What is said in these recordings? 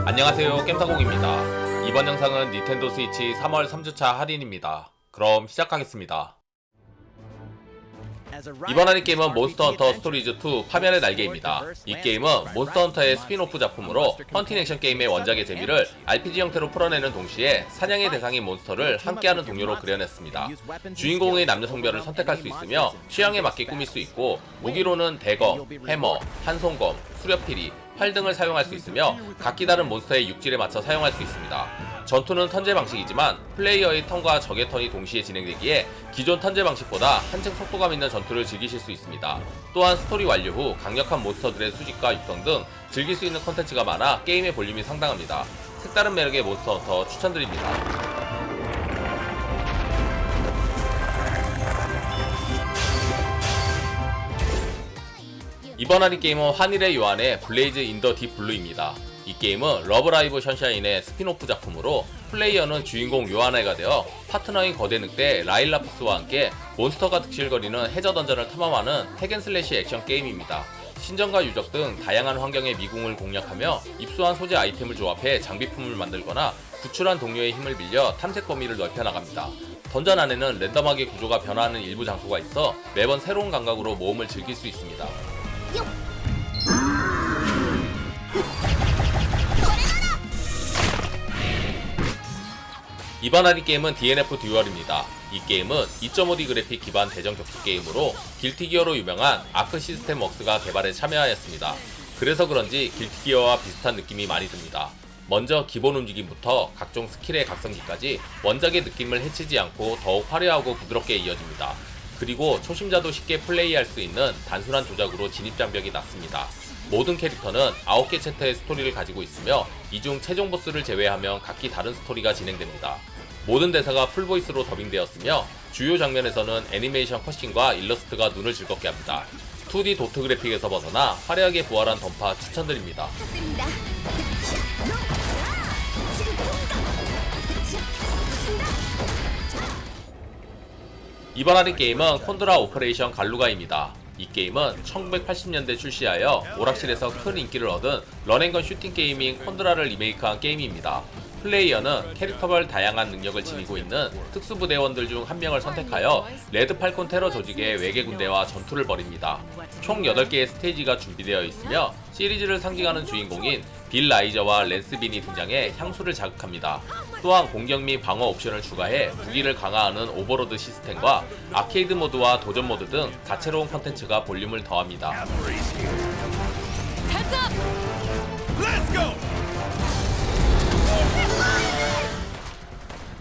안녕하세요, 겜사공입니다. 이번 영상은 닌텐도 스위치 3월 3주차 할인입니다. 그럼 시작하겠습니다. 이번 할인 게임은 몬스터헌터 스토리즈2 파멸의 날개입니다. 이 게임은 몬스터헌터의 스핀오프 작품으로 헌팅 액션 게임의 원작의 재미를 RPG 형태로 풀어내는 동시에 사냥의 대상인 몬스터를 함께하는 동료로 그려냈습니다. 주인공의 남녀 성별을 선택할 수 있으며 취향에 맞게 꾸밀 수 있고, 무기로는 대검, 해머, 한손검, 수렵피리, 활 등을 사용할 수 있으며 각기 다른 몬스터의 육질에 맞춰 사용할 수 있습니다. 전투는 턴제 방식이지만 플레이어의 턴과 적의 턴이 동시에 진행되기에 기존 턴제 방식보다 한층 속도감 있는 전투를 즐기실 수 있습니다. 또한 스토리 완료 후 강력한 몬스터들의 수집과 육성 등 즐길 수 있는 컨텐츠가 많아 게임의 볼륨이 상당합니다. 색다른 매력의 몬스터헌터 추천드립니다. 이번 할인 게임은 환일의 요한의 블레이즈 인 더 딥 블루입니다. 이 게임은 러브라이브 션샤인의 스핀오프 작품으로 플레이어는 주인공 요하나가 되어 파트너인 거대 늑대 라일라푸스와 함께 몬스터가 득실거리는 해저 던전을 탐험하는 핵앤슬래시 액션 게임입니다. 신전과 유적 등 다양한 환경의 미궁을 공략하며 입수한 소재 아이템을 조합해 장비품을 만들거나 구출한 동료의 힘을 빌려 탐색 범위를 넓혀나갑니다. 던전 안에는 랜덤하게 구조가 변화하는 일부 장소가 있어 매번 새로운 감각으로 모험을 즐길 수 있습니다. 이번 할인 게임은 DNF 듀얼입니다. 이 게임은 2.5D 그래픽 기반 대전 격투 게임으로 길티기어로 유명한 아크 시스템 웍스가 개발에 참여하였습니다. 그래서 그런지 길티기어와 비슷한 느낌이 많이 듭니다. 먼저 기본 움직임부터 각종 스킬의 각성기까지 원작의 느낌을 해치지 않고 더욱 화려하고 부드럽게 이어집니다. 그리고 초심자도 쉽게 플레이할 수 있는 단순한 조작으로 진입장벽이 낮습니다. 모든 캐릭터는 9개 챕터의 스토리를 가지고 있으며 이 중 최종 보스를 제외하면 각기 다른 스토리가 진행됩니다. 모든 대사가 풀보이스로 더빙되었으며 주요 장면에서는 애니메이션 컷신과 일러스트가 눈을 즐겁게 합니다. 2D 도트 그래픽에서 벗어나 화려하게 부활한 던파 추천드립니다. 이번 할인 게임은 콘드라 오퍼레이션 갈루가입니다. 이 게임은 1980년대 출시하여 오락실에서 큰 인기를 얻은 런앤건 슈팅 게임인 콘드라를 리메이크한 게임입니다. 플레이어는 캐릭터별 다양한 능력을 지니고 있는 특수부대원들 중 한 명을 선택하여 레드 팔콘 테러 조직의 외계 군대와 전투를 벌입니다. 총 8개의 스테이지가 준비되어 있으며 시리즈를 상징하는 주인공인 빌 라이저와 랜스 빈이 등장해 향수를 자극합니다. 또한 공격 및 방어 옵션을 추가해 무기를 강화하는 오버로드 시스템과 아케이드 모드와 도전 모드 등 다채로운 컨텐츠가 볼륨을 더합니다.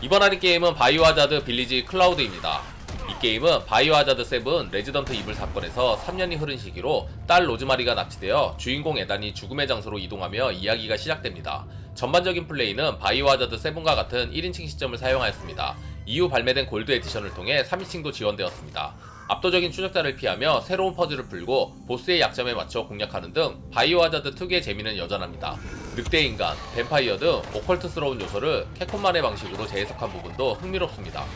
이번 할인 게임은 바이오하자드 빌리지 클라우드입니다. 이 게임은 바이오하자드 7 레지던트 이블 사건에서 3년이 흐른 시기로 딸 로즈마리가 납치되어 주인공 에단이 죽음의 장소로 이동하며 이야기가 시작됩니다. 전반적인 플레이는 바이오하자드 7과 같은 1인칭 시점을 사용하였습니다. 이후 발매된 골드 에디션을 통해 3인칭도 지원되었습니다. 압도적인 추적자를 피하며 새로운 퍼즐을 풀고 보스의 약점에 맞춰 공략하는 등 바이오하자드 특유의 재미는 여전합니다. 늑대 인간, 뱀파이어 등 오컬트스러운 요소를 캡콤만의 방식으로 재해석한 부분도 흥미롭습니다.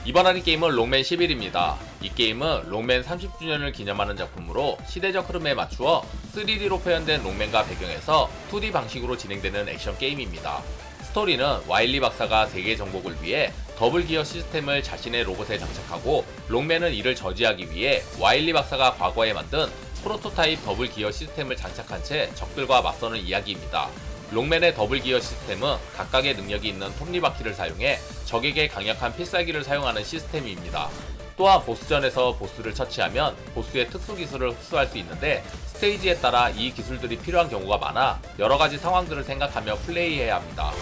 이번 할인 게임은 롱맨 11입니다. 이 게임은 롱맨 30주년을 기념하는 작품으로 시대적 흐름에 맞추어 3D로 표현된 롱맨과 배경에서 2D 방식으로 진행되는 액션 게임입니다. 스토리는 와일리 박사가 세계 정복을 위해 더블 기어 시스템을 자신의 로봇에 장착하고 롱맨은 이를 저지하기 위해 와일리 박사가 과거에 만든 프로토타입 더블 기어 시스템을 장착한 채 적들과 맞서는 이야기입니다. 롱맨의 더블 기어 시스템은 각각의 능력이 있는 톱니바퀴를 사용해 적에게 강력한 필살기를 사용하는 시스템입니다. 또한 보스전에서 보스를 처치하면 보스의 특수 기술을 흡수할 수 있는데 스테이지에 따라 이 기술들이 필요한 경우가 많아 여러가지 상황들을 생각하며 플레이해야 합니다.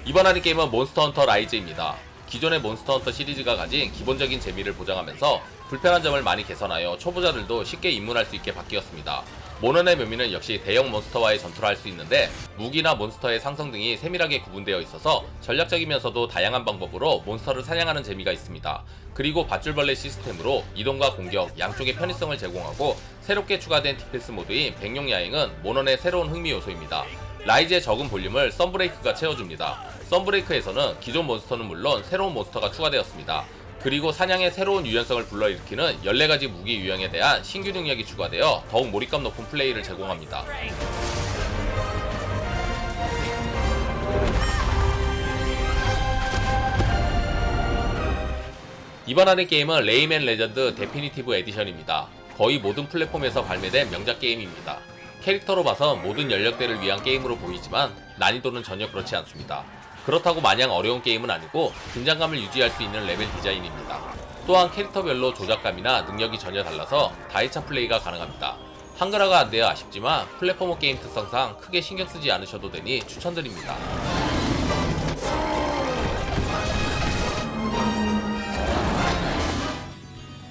이번 할인 게임은 몬스터헌터 라이즈입니다. 기존의 몬스터헌터 시리즈가 가진 기본적인 재미를 보장하면서 불편한 점을 많이 개선하여 초보자들도 쉽게 입문할 수 있게 바뀌었습니다. 모넌의 묘미는 역시 대형 몬스터와의 전투를 할 수 있는데 무기나 몬스터의 상성 등이 세밀하게 구분되어 있어서 전략적이면서도 다양한 방법으로 몬스터를 사냥하는 재미가 있습니다. 그리고 밧줄벌레 시스템으로 이동과 공격 양쪽의 편의성을 제공하고 새롭게 추가된 디펜스 모드인 백룡야행은 모넌의 새로운 흥미 요소입니다. 라이즈의 적은 볼륨을 썬브레이크가 채워줍니다. 썬브레이크에서는 기존 몬스터는 물론 새로운 몬스터가 추가되었습니다. 그리고 사냥의 새로운 유연성을 불러일으키는 14가지 무기 유형에 대한 신규 능력이 추가되어 더욱 몰입감 높은 플레이를 제공합니다. 이번 할인 게임은 레이맨 레전드 데피니티브 에디션입니다. 거의 모든 플랫폼에서 발매된 명작 게임입니다. 캐릭터로 봐선 모든 연령대를 위한 게임으로 보이지만 난이도는 전혀 그렇지 않습니다. 그렇다고 마냥 어려운 게임은 아니고 긴장감을 유지할 수 있는 레벨 디자인입니다. 또한 캐릭터별로 조작감이나 능력이 전혀 달라서 다이차 플레이가 가능합니다. 한글화가 안되어 아쉽지만 플랫포머 게임 특성상 크게 신경쓰지 않으셔도 되니 추천드립니다.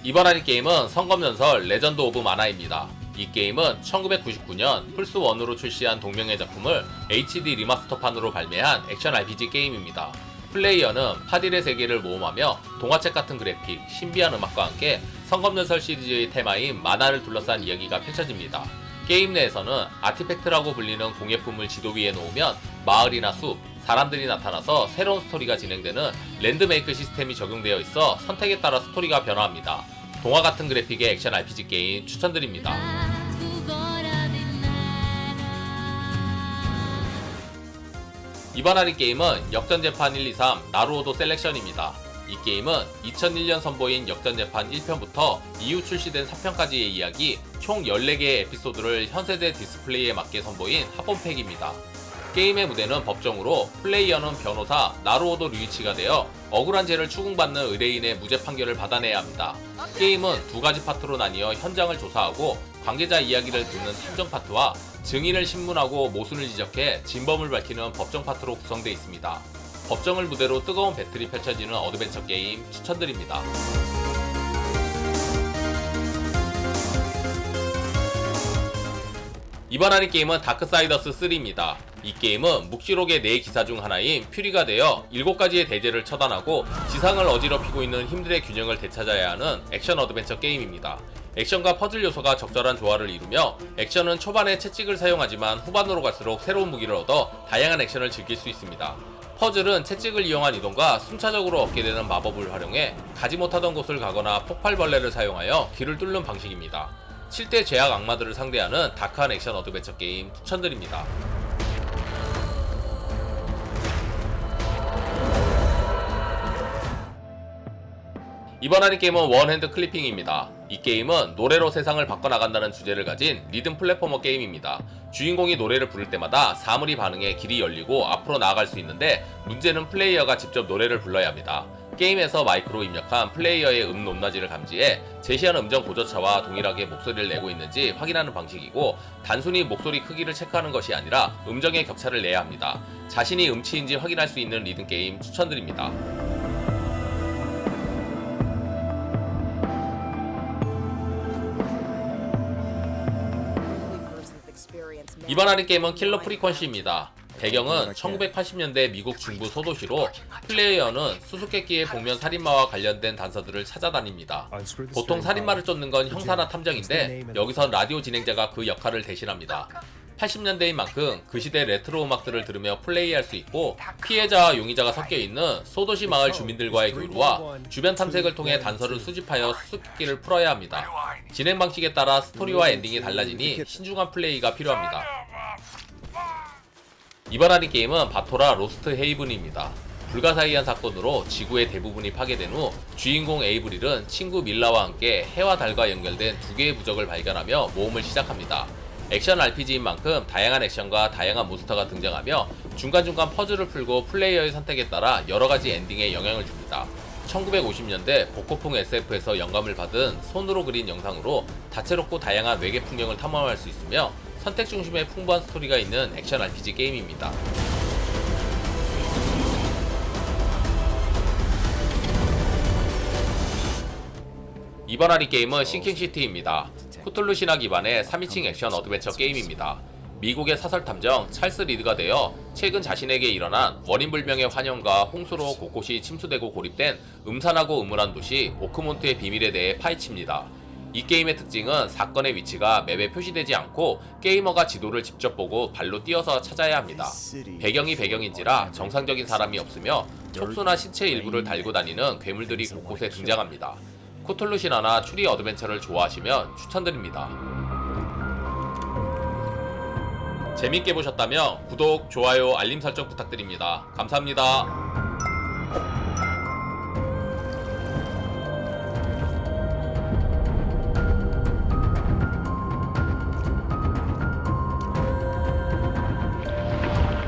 이번 할인 게임은 성검전설 레전드 오브 마나입니다. 이 게임은 1999년 플스1으로 출시한 동명의 작품을 HD 리마스터판으로 발매한 액션 RPG 게임입니다. 플레이어는 파딜의 세계를 모험하며 동화책 같은 그래픽, 신비한 음악과 함께 성검전설 시리즈의 테마인 만화를 둘러싼 이야기가 펼쳐집니다. 게임 내에서는 아티팩트라고 불리는 공예품을 지도 위에 놓으면 마을이나 숲, 사람들이 나타나서 새로운 스토리가 진행되는 랜드메이크 시스템이 적용되어 있어 선택에 따라 스토리가 변화합니다. 동화 같은 그래픽의 액션 RPG 게임 추천드립니다. 이번 할인 게임은 역전재판 1, 2, 3 나루오도 셀렉션입니다. 이 게임은 2001년 선보인 역전재판 1편부터 이후 출시된 4편까지의 이야기 총 14개의 에피소드를 현세대 디스플레이에 맞게 선보인 합본팩입니다. 게임의 무대는 법정으로 플레이어는 변호사 나루오도 류이치가 되어 억울한 죄를 추궁받는 의뢰인의 무죄 판결을 받아내야 합니다. 게임은 두 가지 파트로 나뉘어 현장을 조사하고 관계자 이야기를 듣는 탐정 파트와 증인을 신문하고 모순을 지적해 진범을 밝히는 법정 파트로 구성되어 있습니다. 법정을 무대로 뜨거운 배틀이 펼쳐지는 어드벤처 게임 추천드립니다. 이번 할인 게임은 다크사이더스 3입니다. 이 게임은 묵시록의 4기사 중 하나인 퓨리가 되어 7가지의 대죄를 처단하고 지상을 어지럽히고 있는 힘들의 균형을 되찾아야 하는 액션 어드벤처 게임입니다. 액션과 퍼즐 요소가 적절한 조화를 이루며 액션은 초반에 채찍을 사용하지만 후반으로 갈수록 새로운 무기를 얻어 다양한 액션을 즐길 수 있습니다. 퍼즐은 채찍을 이용한 이동과 순차적으로 얻게 되는 마법을 활용해 가지 못하던 곳을 가거나 폭발벌레를 사용하여 길을 뚫는 방식입니다. 7대 죄악 악마들을 상대하는 다크한 액션 어드벤처 게임 추천드립니다. 이번 할인 게임은 원핸드 클리핑입니다. 이 게임은 노래로 세상을 바꿔나간다는 주제를 가진 리듬 플랫포머 게임입니다. 주인공이 노래를 부를 때마다 사물이 반응해 길이 열리고 앞으로 나아갈 수 있는데 문제는 플레이어가 직접 노래를 불러야 합니다. 게임에서 마이크로 입력한 플레이어의 높낮이를 감지해 제시한 음정 고저차와 동일하게 목소리를 내고 있는지 확인하는 방식이고 단순히 목소리 크기를 체크하는 것이 아니라 음정의 격차를 내야 합니다. 자신이 음치인지 확인할 수 있는 리듬 게임 추천드립니다. 이번 할인 게임은 킬러 프리퀀시입니다. 배경은 1980년대 미국 중부 소도시로 플레이어는 수수께끼의 복면 살인마와 관련된 단서들을 찾아다닙니다. 보통 살인마를 쫓는 건 형사나 탐정인데 여기선 라디오 진행자가 그 역할을 대신합니다. 80년대인 만큼 그 시대 레트로 음악들을 들으며 플레이할 수 있고 피해자와 용의자가 섞여있는 소도시 마을 주민들과의 교류와 주변 탐색을 통해 단서를 수집하여 수수께끼를 풀어야 합니다. 진행 방식에 따라 스토리와 엔딩이 달라지니 신중한 플레이가 필요합니다. 이번 할인 게임은 바토라 로스트 헤이븐입니다. 불가사의한 사건으로 지구의 대부분이 파괴된 후 주인공 에이브릴은 친구 밀라와 함께 해와 달과 연결된 2개의 부적을 발견하며 모험을 시작합니다. 액션 RPG인 만큼 다양한 액션과 다양한 몬스터가 등장하며 중간중간 퍼즐을 풀고 플레이어의 선택에 따라 여러가지 엔딩에 영향을 줍니다. 1950년대 복고풍 SF에서 영감을 받은 손으로 그린 영상으로 다채롭고 다양한 외계 풍경을 탐험할 수 있으며 선택 중심의 풍부한 스토리가 있는 액션 RPG 게임입니다. 이번 할인 게임은 싱킹시티입니다. 쿠툴루 신화 기반의 3인칭 액션 어드벤처 게임입니다. 미국의 사설탐정 찰스 리드가 되어 최근 자신에게 일어난 원인불명의 환영과 홍수로 곳곳이 침수되고 고립된 음산하고 음울한 도시 오크몬트의 비밀에 대해 파헤칩니다. 이 게임의 특징은 사건의 위치가 맵에 표시되지 않고 게이머가 지도를 직접 보고 발로 뛰어서 찾아야 합니다. 배경이 배경인지라 정상적인 사람이 없으며 촉수나 신체 일부를 달고 다니는 괴물들이 곳곳에 등장합니다. 코툴루 신화나 추리 어드벤처를 좋아하시면 추천드립니다. 재밌게 보셨다면 구독, 좋아요, 알림 설정 부탁드립니다. 감사합니다.